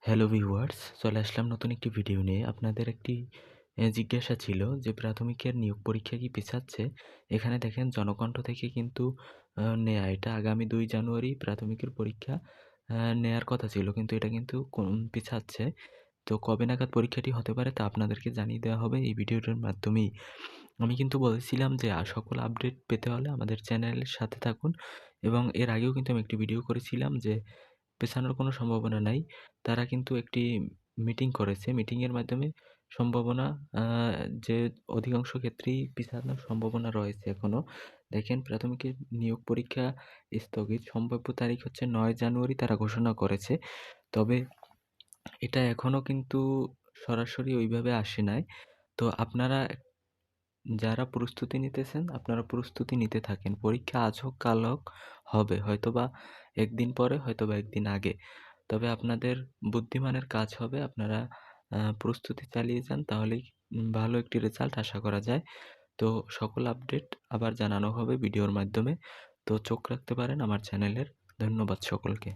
Hello viewers, চলে আসলাম নতুন একটি ভিডিও নিয়ে। আপনাদের একটি জিজ্ঞাসা ছিল যে প্রাথমিকের নিয়োগ পরীক্ষা কি পিছাচ্ছে? এখানে দেখেন জনকণ্ঠ থেকে কিন্তু নেয়া এটা আগামী ২ জানুয়ারি প্রাথমিকের পরীক্ষা নেয়ার কথা ছিল। কিন্তু এটা কিন্তু পিছাচ্ছে। তো কবে নাগাদ পরীক্ষাটি হতে পারে তা আপনাদেরকে জানিয়ে দেওয়া হবে এই ভিডিওটার মাধ্যমেই। আমি কিন্তু বলেছিলাম যে সকল আপডেট পেতে হলে আমাদের চ্যানেলের সাথে থাকুন এবং এর আগেও কিন্তু আমি একটি ভিডিও করেছিলাম যে পেছানোর কোনো সম্ভাবনা নাই। তারা কিন্তু একটি মিটিং করেছে। মিটিংয়ের মাধ্যমে সম্ভাবনা আ যে অধিকাংশ ক্ষেত্রেই পিছানোর সম্ভাবনা রয়েছে এখনো। দেখেন প্রাথমিকের নিয়োগ পরীক্ষা স্থগিত। সম্ভাব্য তারিখ হচ্ছে ৯ জানুয়ারি তারা ঘোষণা করেছে। তবে এটা এখনো কিন্তু সরাসরি ওইভাবে আসে নাই। তো আপনারা যারা প্রস্তুতি নিতেছেন, আপনারা প্রস্তুতি নিতে থাকেন। পরীক্ষা আজ হোক কাল হোক হবে। হয়তোবা ১ দিন পরে, হয়তোবা ১ দিন আগে। তবে আপনাদের বুদ্ধিমানের কাজ হবে আপনারা প্রস্তুতি চালিয়ে যান তাহলেই ভালো একটি রেজাল্ট আশা করা যায়। তো সকল আপডেট আবার জানানো হবে ভিডিওর মাধ্যমে। তো চোখ রাখতে পারেন আমার চ্যানেলের। ধন্যবাদ সকলকে।